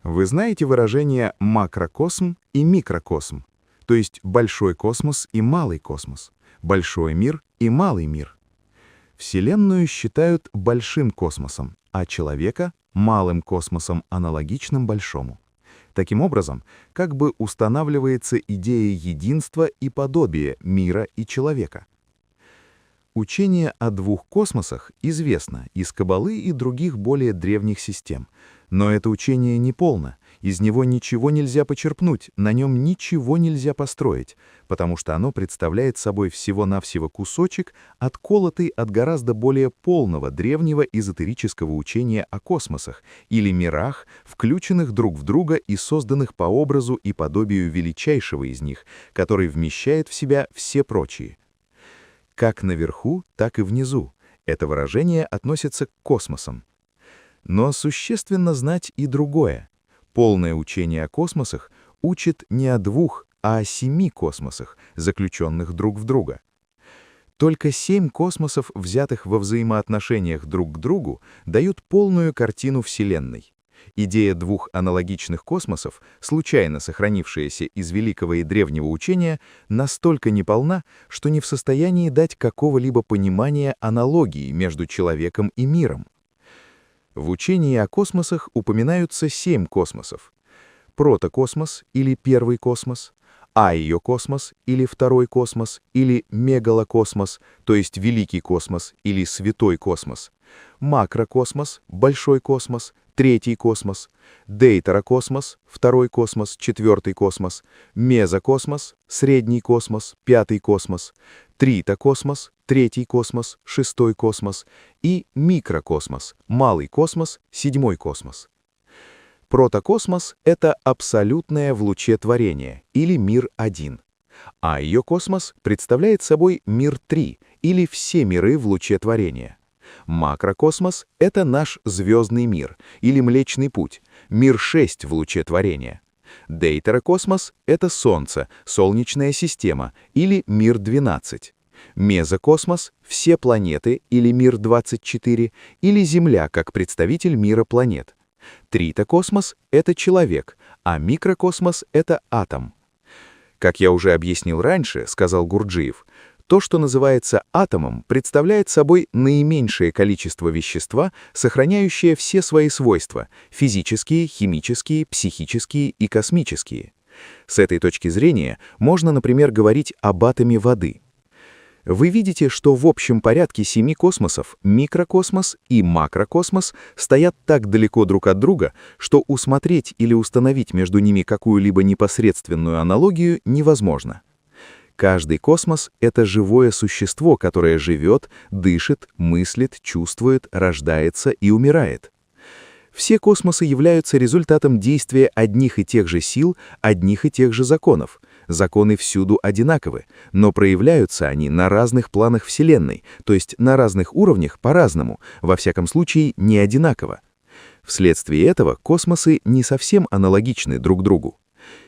Вы знаете выражение «макрокосм» и «микрокосм», то есть большой космос и малый космос, большой мир и малый мир. Вселенную считают большим космосом, а человека — малым космосом, аналогичным большому. Таким образом, как бы устанавливается идея единства и подобия мира и человека. Учение о двух космосах известно из Каббалы и других более древних систем. Но это учение неполно, из него ничего нельзя почерпнуть, на нем ничего нельзя построить, потому что оно представляет собой всего-навсего кусочек, отколотый от гораздо более полного древнего эзотерического учения о космосах или мирах, включенных друг в друга и созданных по образу и подобию величайшего из них, который вмещает в себя все прочие. Как наверху, так и внизу. Это выражение относится к космосам. Но существенно знать и другое. Полное учение о космосах учит не о двух, а о 7 космосах, заключенных друг в друга. Только 7 космосов, взятых во взаимоотношениях друг к другу, дают полную картину Вселенной. Идея двух аналогичных космосов, случайно сохранившаяся из великого и древнего учения, настолько неполна, что не в состоянии дать какого-либо понимания аналогии между человеком и миром. В учении о космосах упоминаются 7 космосов. Протокосмос или первый космос, аиокосмос или второй космос, или мегалокосмос, то есть великий космос или святой космос, макрокосмос, большой космос, третий космос, дейтерокосмос, второй космос, четвертый космос, мезокосмос, средний космос, пятый космос, тритокосмос, третий космос, шестой космос и микрокосмос, малый космос, седьмой космос. Протокосмос — это абсолютное в луче творения, или мир один. А ее космос представляет собой мир 3, или все миры в луче творения. Макрокосмос — это наш звездный мир, или Млечный Путь, мир 6 в луче творения. Дейтерокосмос — это Солнце, Солнечная система, или мир 12. Мезокосмос — все планеты, или мир 24, или Земля как представитель мира планет. Тритокосмос — это человек, а микрокосмос — это атом. Как я уже объяснил раньше, сказал Гурджиев, то, что называется атомом, представляет собой наименьшее количество вещества, сохраняющее все свои свойства — физические, химические, психические и космические. С этой точки зрения можно, например, говорить об атоме воды. Вы видите, что в общем порядке 7 космосов микрокосмос и макрокосмос стоят так далеко друг от друга, что усмотреть или установить между ними какую-либо непосредственную аналогию невозможно. Каждый космос — это живое существо, которое живет, дышит, мыслит, чувствует, рождается и умирает. Все космосы являются результатом действия одних и тех же сил, одних и тех же законов. Законы всюду одинаковы, но проявляются они на разных планах Вселенной, то есть на разных уровнях по-разному, во всяком случае не одинаково. Вследствие этого космосы не совсем аналогичны друг другу.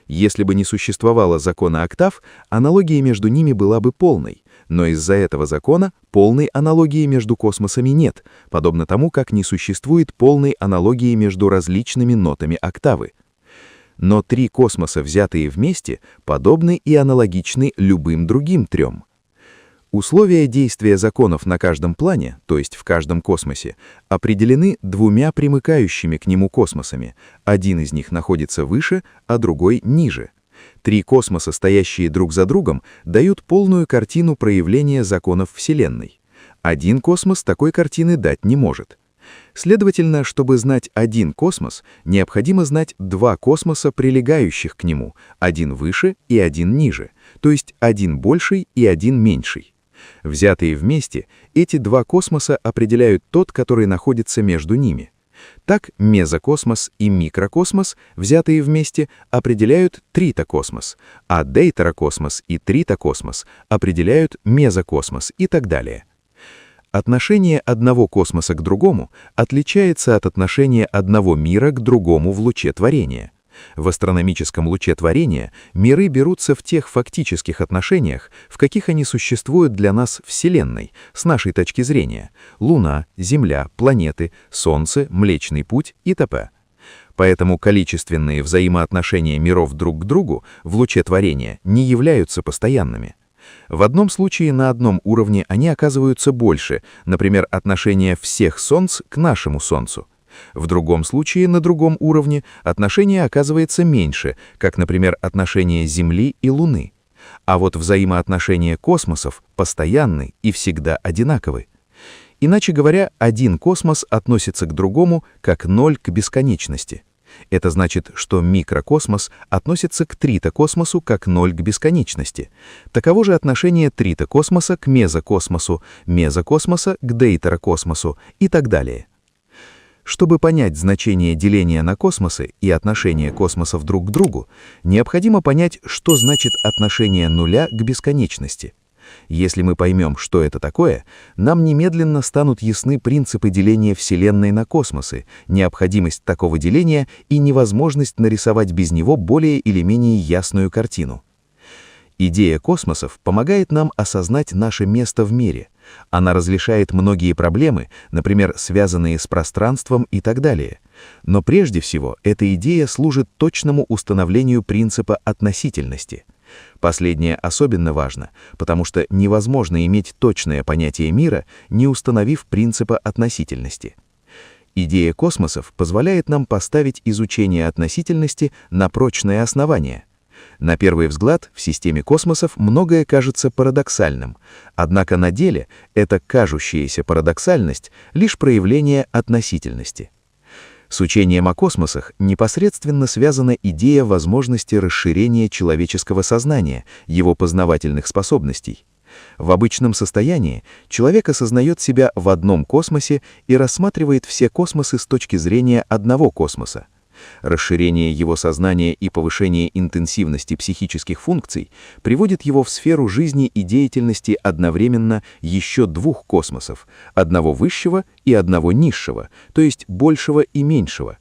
Если бы не существовало закона октав, аналогия между ними была бы полной, но из-за этого закона полной аналогии между космосами нет, подобно тому, как не существует полной аналогии между различными нотами октавы. Но 3 космоса, взятые вместе, подобны и аналогичны любым другим 3. Условия действия законов на каждом плане, то есть в каждом космосе, определены 2 примыкающими к нему космосами. Один из них находится выше, а другой ниже. 3 космоса, стоящие друг за другом, дают полную картину проявления законов Вселенной. Один космос такой картины дать не может. Следовательно, чтобы знать один космос, необходимо знать 2 космоса, прилегающих к нему, один выше и один ниже, то есть один больший и один меньший. Взятые вместе, эти 2 космоса определяют тот, который находится между ними. Так мезокосмос и микрокосмос, взятые вместе, определяют тритокосмос, а дейтерокосмос и тритокосмос определяют мезокосмос и так далее. Отношение одного космоса к другому отличается от отношения одного мира к другому в луче творения. В астрономическом луче творения миры берутся в тех фактических отношениях, в каких они существуют для нас Вселенной, с нашей точки зрения — Луна, Земля, планеты, Солнце, Млечный Путь и т.п. Поэтому количественные взаимоотношения миров друг к другу в луче творения не являются постоянными. В одном случае на одном уровне они оказываются больше, например, отношение всех Солнц к нашему Солнцу. В другом случае на другом уровне отношение оказывается меньше, как, например, отношение Земли и Луны. А вот взаимоотношения космосов постоянны и всегда одинаковы. Иначе говоря, один космос относится к другому как ноль к бесконечности. Это значит, что микрокосмос относится к тритокосмосу как ноль к бесконечности. Таково же отношение тритокосмоса к мезокосмосу, мезокосмоса к дейтерокосмосу и так далее. Чтобы понять значение деления на космосы и отношение космосов друг к другу, необходимо понять, что значит отношение нуля к бесконечности. Если мы поймем, что это такое, нам немедленно станут ясны принципы деления Вселенной на космосы, необходимость такого деления и невозможность нарисовать без него более или менее ясную картину. Идея космосов помогает нам осознать наше место в мире. Она разрешает многие проблемы, например, связанные с пространством и так далее. Но прежде всего, эта идея служит точному установлению принципа относительности. Последнее особенно важно, потому что невозможно иметь точное понятие мира, не установив принципа относительности. Идея космосов позволяет нам поставить изучение относительности на прочное основание. На первый взгляд, в системе космосов многое кажется парадоксальным, однако на деле эта кажущаяся парадоксальность — лишь проявление относительности. С учением о космосах непосредственно связана идея возможности расширения человеческого сознания, его познавательных способностей. В обычном состоянии человек осознает себя в одном космосе и рассматривает все космосы с точки зрения одного космоса. Расширение его сознания и повышение интенсивности психических функций приводит его в сферу жизни и деятельности одновременно еще двух космосов, одного высшего и одного низшего, то есть большего и меньшего.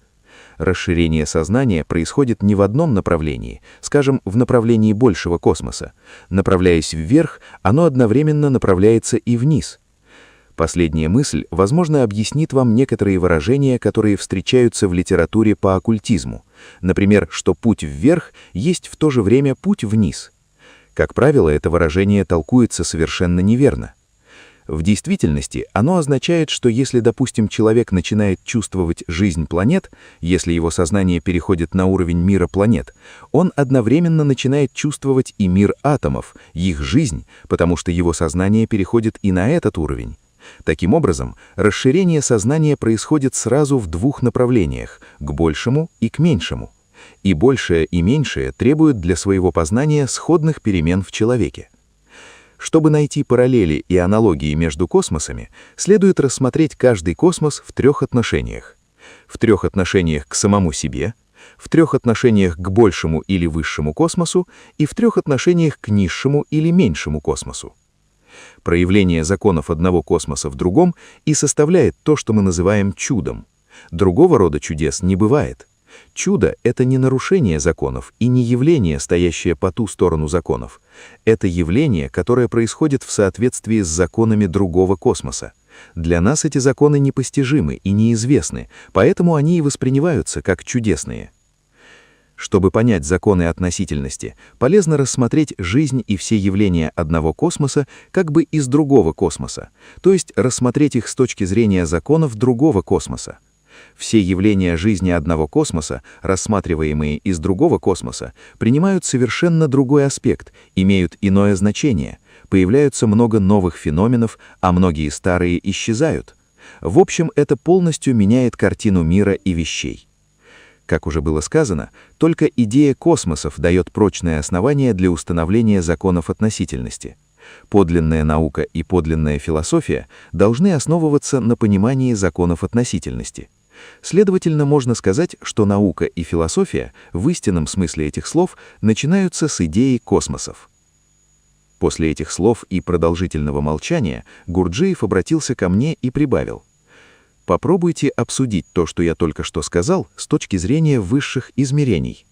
Расширение сознания происходит не в одном направлении, скажем, в направлении большего космоса. Направляясь вверх, оно одновременно направляется и вниз. Последняя мысль, возможно, объяснит вам некоторые выражения, которые встречаются в литературе по оккультизму. Например, что путь вверх есть в то же время путь вниз. Как правило, это выражение толкуется совершенно неверно. В действительности оно означает, что если, допустим, человек начинает чувствовать жизнь планет, если его сознание переходит на уровень мира планет, он одновременно начинает чувствовать и мир атомов, их жизнь, потому что его сознание переходит и на этот уровень. Таким образом, расширение сознания происходит сразу в двух направлениях – к большему и к меньшему. И большее и меньшее требуют для своего познания сходных перемен в человеке. Чтобы найти параллели и аналогии между космосами, следует рассмотреть каждый космос в трех отношениях. В трех отношениях к самому себе, в трех отношениях к большему или высшему космосу и в трех отношениях к низшему или меньшему космосу. Проявление законов одного космоса в другом и составляет то, что мы называем чудом. Другого рода чудес не бывает. Чудо — это не нарушение законов и не явление, стоящее по ту сторону законов. Это явление, которое происходит в соответствии с законами другого космоса. Для нас эти законы непостижимы и неизвестны, поэтому они и воспринимаются как чудесные. Чтобы понять законы относительности, полезно рассмотреть жизнь и все явления одного космоса как бы из другого космоса, то есть рассмотреть их с точки зрения законов другого космоса. Все явления жизни одного космоса, рассматриваемые из другого космоса, принимают совершенно другой аспект, имеют иное значение, появляются много новых феноменов, а многие старые исчезают. В общем, это полностью меняет картину мира и вещей. Как уже было сказано, только идея космосов дает прочное основание для установления законов относительности. Подлинная наука и подлинная философия должны основываться на понимании законов относительности. Следовательно, можно сказать, что наука и философия в истинном смысле этих слов начинаются с идеи космосов. После этих слов и продолжительного молчания Гурджиев обратился ко мне и прибавил: «Попробуйте обсудить то, что я только что сказал, с точки зрения высших измерений».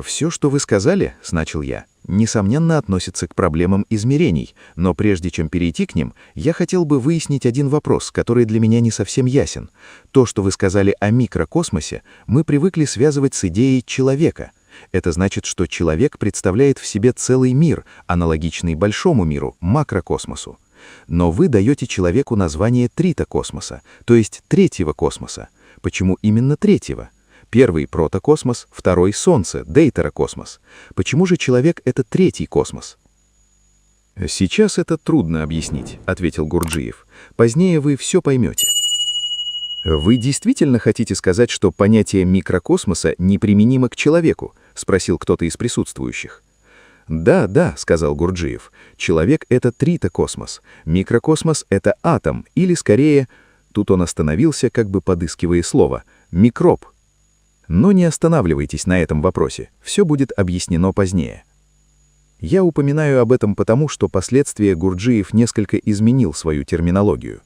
«Все, что вы сказали, — начал я, — несомненно относится к проблемам измерений, но прежде чем перейти к ним, я хотел бы выяснить один вопрос, который для меня не совсем ясен. То, что вы сказали о микрокосмосе, мы привыкли связывать с идеей человека. Это значит, что человек представляет в себе целый мир, аналогичный большому миру, макрокосмосу. Но вы даете человеку название тритокосмоса, то есть третьего космоса. Почему именно третьего? Первый — протокосмос, второй — Солнце, дейтерокосмос. Почему же человек — это третий космос? «Сейчас это трудно объяснить», — ответил Гурджиев. «Позднее вы все поймете». «Вы действительно хотите сказать, что понятие микрокосмоса неприменимо к человеку?» — спросил кто-то из присутствующих. «Да», — сказал Гурджиев. «Человек — это тритокосмос. Микрокосмос — это атом, или скорее...» Тут он остановился, как бы подыскивая слово. «Микроб». Но не останавливайтесь на этом вопросе, все будет объяснено позднее. Я упоминаю об этом потому, что впоследствии Гурджиев несколько изменил свою терминологию.